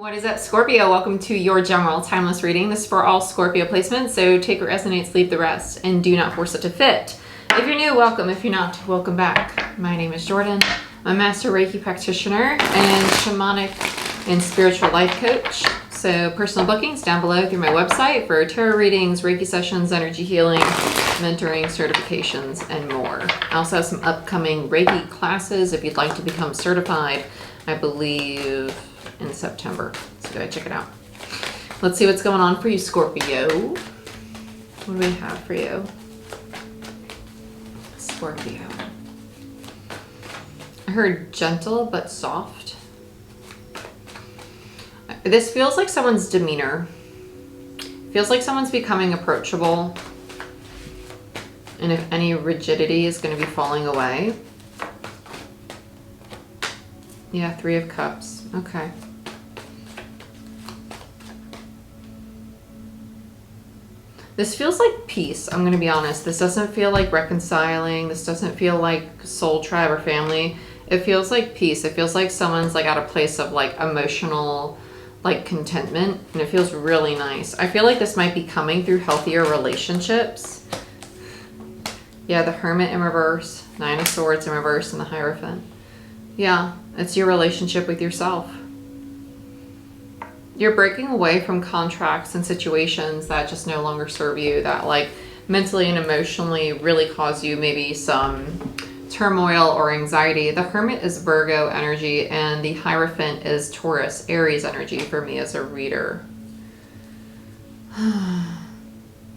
What is up, Scorpio? Welcome to your general timeless reading. This is for all Scorpio placements, so take what resonates, leave the rest, and do not force it to fit. If you're new, welcome. If you're not, welcome back. My name is Jordyn. I'm a master Reiki practitioner and shamanic and spiritual life coach. So personal bookings down below through my website for tarot readings, Reiki sessions, energy healing, mentoring, certifications, and more. I also have some upcoming Reiki classes if you'd like to become certified, I believe in September. So go check it out. Let's see what's going on for you, Scorpio. What do we have for you? Scorpio. I heard gentle but soft. This feels like someone's demeanor. Feels like someone's becoming approachable. And if any rigidity is going to be falling away. Yeah, 3 of Cups. Okay. This feels like peace, I'm going to be honest. This doesn't feel like reconciling. This doesn't feel like soul tribe or family. It feels like peace. It feels like someone's like at a place of like emotional like contentment, and it feels really nice. I feel like this might be coming through healthier relationships. Yeah, the Hermit in reverse, 9 of Swords in reverse, and the Hierophant. Yeah, it's your relationship with yourself. You're breaking away from contracts and situations that just no longer serve you, that like mentally and emotionally really cause you maybe some turmoil or anxiety. The Hermit is Virgo energy and the Hierophant is Taurus, Aries energy for me as a reader.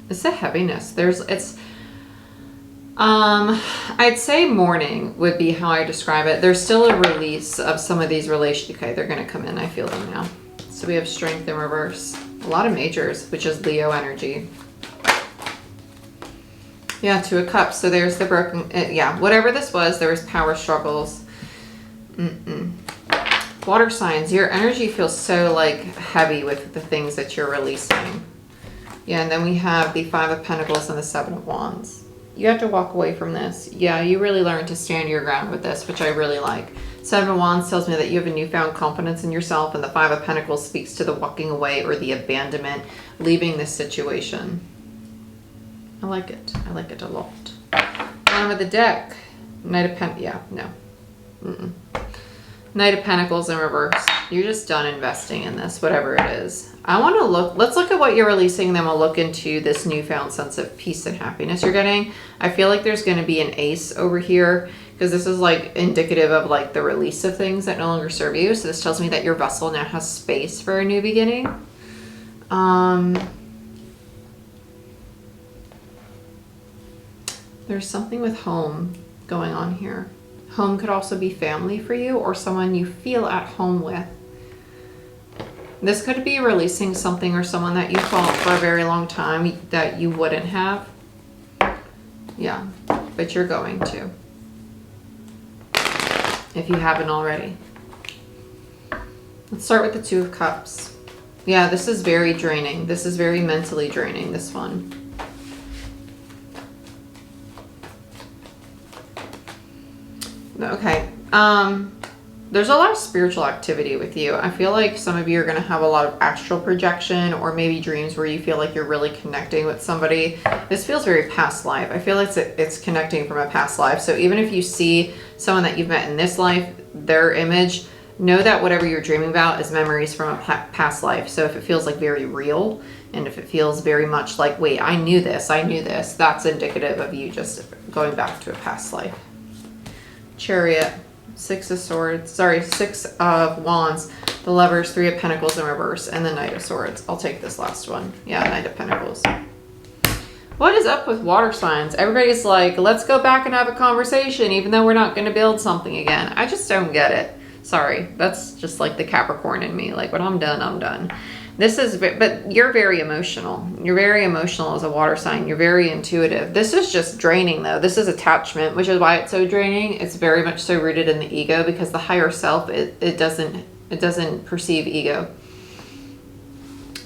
It's a heaviness. I'd say mourning would be how I describe it. There's still a release of some of these relations. Okay, they're going to come in. I feel them now. So we have Strength in reverse. A lot of majors, which is Leo energy. Yeah, 2 of Cups. So there's the broken... yeah, whatever this was, there was power struggles. Water signs. Your energy feels so like heavy with the things that you're releasing. Yeah, and then we have the 5 of Pentacles and the 7 of Wands. You have to walk away from this. Yeah, you really learn to stand your ground with this, which I really like. 7 of Wands tells me that you have a newfound confidence in yourself, and the 5 of Pentacles speaks to the walking away or the abandonment, leaving this situation. I like it. I like it a lot. Bottom of the deck. Knight of Pentacles. Yeah, no. Knight of Pentacles in reverse. You're just done investing in this, whatever it is. I want to look, let's look at what you're releasing, then we'll look into this newfound sense of peace and happiness you're getting. I feel like there's going to be an ace over here, because this is like indicative of like the release of things that no longer serve you. So this tells me that your vessel now has space for a new beginning. There's something with home going on here. Home could also be family for you or someone you feel at home with. This could be releasing something or someone that you fought for a very long time that you wouldn't have. Yeah, but you're going to. If you haven't already. Let's start with the 2 of Cups. Yeah, this is very draining. This is very mentally draining, this one. Okay. There's a lot of spiritual activity with you. I feel like some of you are going to have a lot of astral projection or maybe dreams where you feel like you're really connecting with somebody. This feels very past life. I feel like it's connecting from a past life. So even if you see someone that you've met in this life, their image, know that whatever you're dreaming about is memories from a past life. So if it feels like very real, and if it feels very much like, wait, I knew this, that's indicative of you just going back to a past life. Chariot. 6 of Swords, sorry, 6 of Wands, the Lovers, 3 of Pentacles in reverse, and the Knight of Swords. I'll take this last one. Yeah, Knight of Pentacles. What is up with water signs? Everybody's like, let's go back and have a conversation, even though we're not going to build something again. I just don't get it. Sorry, that's just like the Capricorn in me. Like, when I'm done, I'm done. This is, but you're very emotional. You're very emotional as a water sign. You're very intuitive. This is just draining though. This is attachment, which is why it's so draining. It's very much so rooted in the ego, because the higher self, it doesn't perceive ego.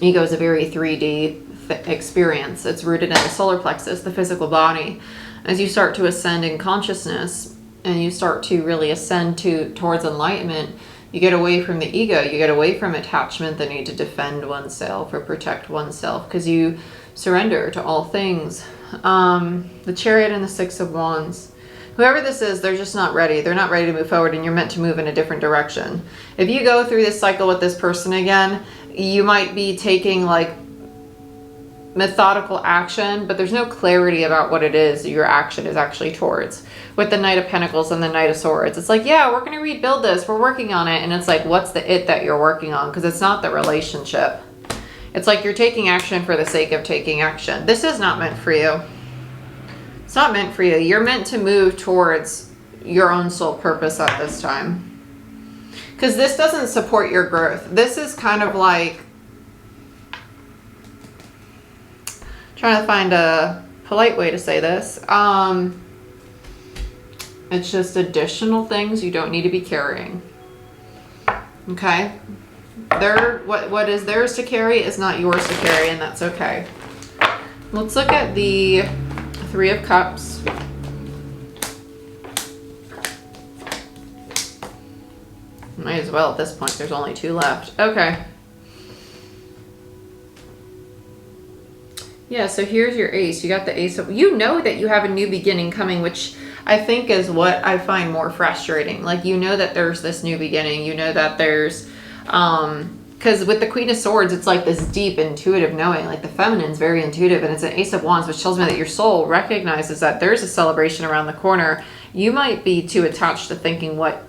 Ego is a very 3D experience. It's rooted in the solar plexus, the physical body. As you start to ascend in consciousness and you start to really ascend towards enlightenment, You get away from the ego. You get away from attachment, the need to defend oneself or protect oneself, because you surrender to all things. The Chariot and the Six of Wands. Whoever this is, they're just not ready. They're not ready to move forward, and you're meant to move in a different direction. If you go through this cycle with this person again, you might be taking like methodical action, but there's no clarity about what it is your action is actually towards. With the Knight of Pentacles and the Knight of Swords, it's like, yeah, we're going to rebuild this. We're working on it. And it's like, what's the it that you're working on? Because it's not the relationship. It's like you're taking action for the sake of taking action. This is not meant for you. It's not meant for you. You're meant to move towards your own soul purpose at this time. Because this doesn't support your growth. This is kind of like trying to find a polite way to say this. It's just additional things you don't need to be carrying. Okay? What is theirs to carry is not yours to carry, and that's okay. Let's look at the Three of Cups. Might as well at this point. There's only 2 left. Okay. Yeah, so here's your ace. You got the ace of... You know that you have a new beginning coming, which I think is what I find more frustrating. Like, you know that there's this new beginning. You know that there's... because with the Queen of Swords, it's like this deep intuitive knowing. Like, the feminine's very intuitive, and it's an Ace of Wands, which tells me that your soul recognizes that there's a celebration around the corner. You might be too attached to thinking what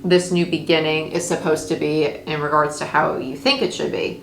this new beginning is supposed to be in regards to how you think it should be.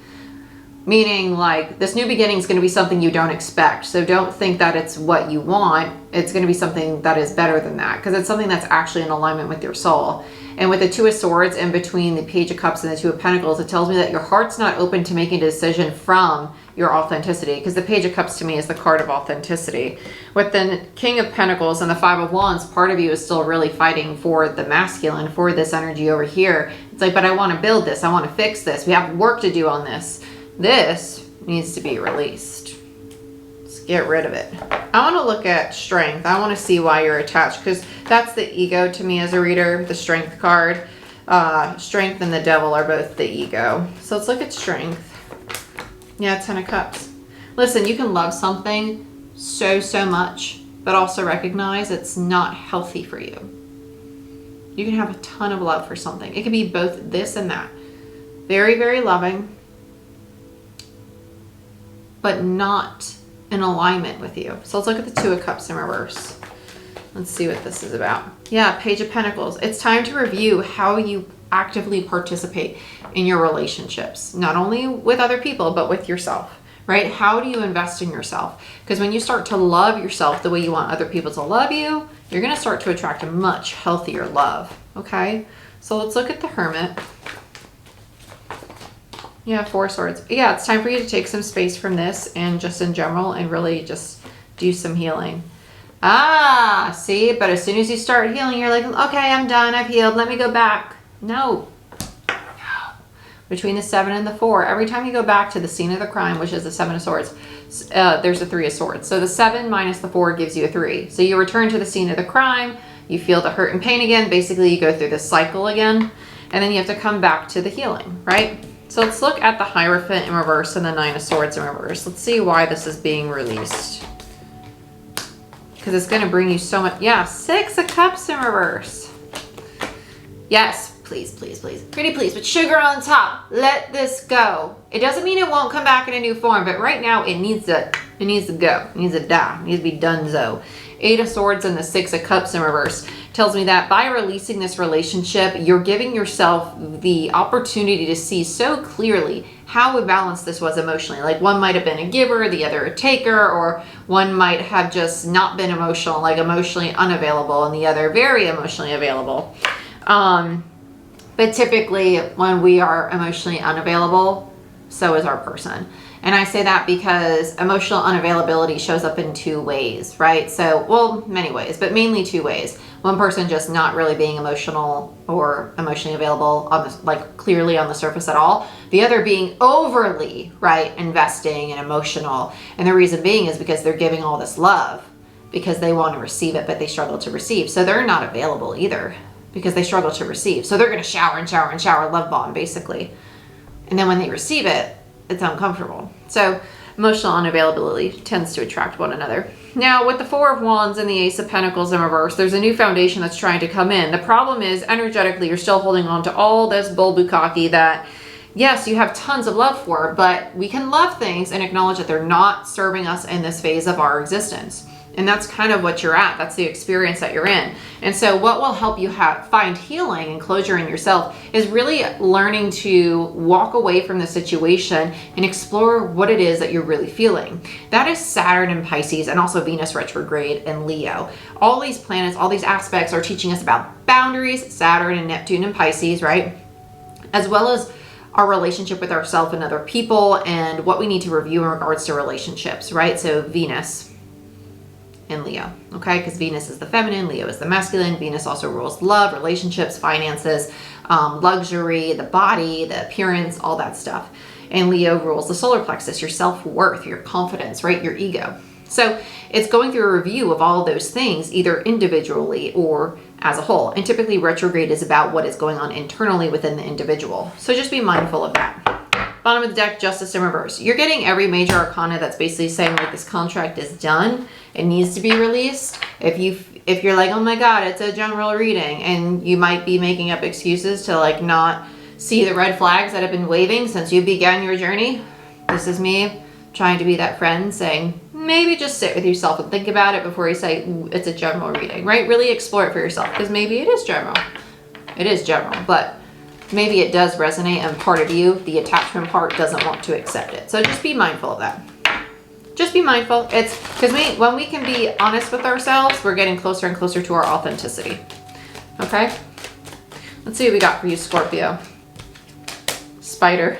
Meaning, like, this new beginning is going to be something you don't expect. So don't think that it's what you want. It's going to be something that is better than that, because it's something that's actually in alignment with your soul. And with the Two of Swords in between the Page of Cups and the Two of Pentacles, it tells me that your heart's not open to making a decision from your authenticity, because the Page of Cups to me is the card of authenticity. With the King of Pentacles and the Five of Wands, part of you is still really fighting for the masculine, for this energy over here. It's like, but I want to build this. I want to fix this. We have work to do on this. This needs to be released. Let's get rid of it. I want to look at strength. I want to see why you're attached, because that's the ego to me as a reader, the strength card. Strength and the devil are both the ego. So let's look at strength. Yeah, 10 of Cups. Listen, you can love something so much, but also recognize it's not healthy for you. You can have a ton of love for something. It can be both this and that. Very, very loving, but not in alignment with you. So let's look at the Two of Cups in reverse. Let's see what this is about. Yeah, Page of Pentacles. It's time to review how you actively participate in your relationships, not only with other people, but with yourself, right? How do you invest in yourself? Because when you start to love yourself the way you want other people to love you, you're going to start to attract a much healthier love. Okay. So let's look at the Hermit. Yeah, 4 Swords. Yeah, it's time for you to take some space from this and just in general and really just do some healing. Ah, see? But as soon as you start healing, you're like, okay, I'm done. I've healed. Let me go back. No. No. Between the 7 and the 4, every time you go back to the scene of the crime, which is the 7 of Swords, there's a 3 of Swords. So the 7 minus the 4 gives you a 3. So you return to the scene of the crime. You feel the hurt and pain again. Basically, you go through this cycle again. And then you have to come back to the healing, right? So let's look at the Hierophant in reverse and the 9 of Swords in reverse. Let's see why this is being released. Because it's going to bring you so much. Yeah, 6 of Cups in reverse. Yes, please, please, please. Pretty please, but sugar on top. Let this go. It doesn't mean it won't come back in a new form, but right now it needs to go. It needs to die. It needs to be donezo. 8 of Swords and the 6 of Cups in reverse tells me that by releasing this relationship, you're giving yourself the opportunity to see so clearly how imbalanced this was emotionally. Like, one might have been a giver, the other a taker, or one might have just not been emotional, like emotionally unavailable, and the other very emotionally available. But typically when we are emotionally unavailable, so is our person. And I say that because emotional unavailability shows up in 2 ways, right? So, well, many ways, but mainly 2 ways. One person just not really being emotional or emotionally available on the, like, clearly on the surface at all. The other being overly, right, investing and emotional. And the reason being is because they're giving all this love because they want to receive it, but they struggle to receive. So they're not available either. because they struggle to receive. So they're going to shower and shower and shower, love bomb basically. And then when they receive it, it's uncomfortable. So emotional unavailability tends to attract one another. Now with the Four of Wands and the Ace of Pentacles in reverse, there's a new foundation that's trying to come in. The problem is energetically, you're still holding on to all this bullbukkake that, yes, you have tons of love for, but we can love things and acknowledge that they're not serving us in this phase of our existence. And that's kind of what you're at. That's the experience that you're in. And so what will help you find healing and closure in yourself is really learning to walk away from the situation and explore what it is that you're really feeling. That is Saturn in Pisces and also Venus retrograde in Leo. All these planets, all these aspects are teaching us about boundaries, Saturn and Neptune in Pisces, right? As well as our relationship with ourselves and other people and what we need to review in regards to relationships, right? So Venus in Leo, okay? Because Venus is the feminine, Leo is the masculine. Venus also rules love, relationships, finances, luxury, the body, the appearance, all that stuff. And Leo rules the solar plexus, your self-worth, your confidence, right? Your ego. So it's going through a review of all of those things, either individually or as a whole. And typically retrograde is about what is going on internally within the individual. So just be mindful of that. Bottom of the deck, Justice in reverse. You're getting every major arcana that's basically saying like this contract is done. It needs to be released. If you're like, oh my God, it's a general reading, and you might be making up excuses to like not see the red flags that have been waving since you began your journey. This is me trying to be that friend saying, maybe just sit with yourself and think about it before you say it's a general reading, right? Really explore it for yourself, because maybe it is general. It is general, but maybe it does resonate and part of you, the attachment part, doesn't want to accept it. So just be mindful of that. Just be mindful. It's because when we can be honest with ourselves, we're getting closer and closer to our authenticity. Okay? Let's see what we got for you, Scorpio. Spider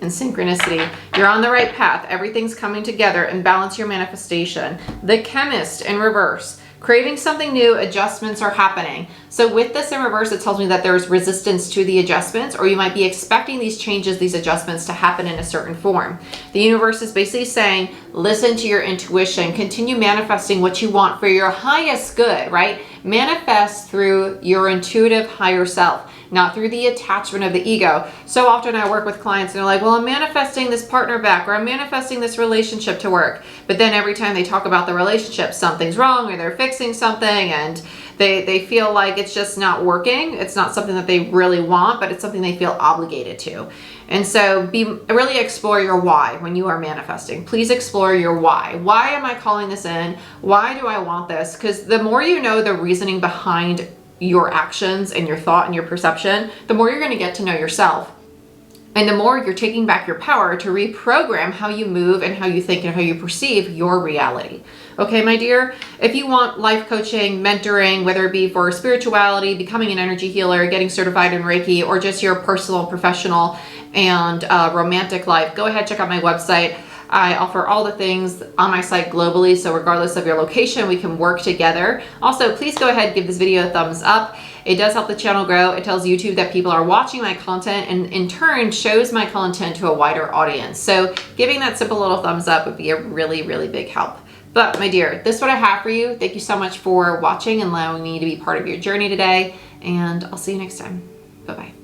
and synchronicity. You're on the right path. Everything's coming together, and balance your manifestation. The Chemist in reverse. Craving something new, adjustments are happening. So with this in reverse, it tells me that there's resistance to the adjustments, or you might be expecting these changes, these adjustments to happen in a certain form. The universe is basically saying, listen to your intuition, continue manifesting what you want for your highest good, right? Manifest through your intuitive higher self, not through the attachment of the ego. So often I work with clients and they're like, well, I'm manifesting this partner back, or I'm manifesting this relationship to work. But then every time they talk about the relationship, something's wrong, or they're fixing something, and they feel like it's just not working. It's not something that they really want, but it's something they feel obligated to. And so really explore your why when you are manifesting. Please explore your why. Why am I calling this in? Why do I want this? Because the more you know the reasoning behind your actions and your thought and your perception, the more you're going to get to know yourself. And the more you're taking back your power to reprogram how you move and how you think and how you perceive your reality. Okay, my dear, if you want life coaching, mentoring, whether it be for spirituality, becoming an energy healer, getting certified in Reiki, or just your personal, professional, and romantic life, go ahead, check out my website. I offer all the things on my site globally, so regardless of your location, we can work together. Also, please go ahead and give this video a thumbs up. It does help the channel grow. It tells YouTube that people are watching my content, and in turn shows my content to a wider audience. So giving that simple little thumbs up would be a really, really big help. But my dear, this is what I have for you. Thank you so much for watching and allowing me to be part of your journey today, and I'll see you next time. Bye-bye.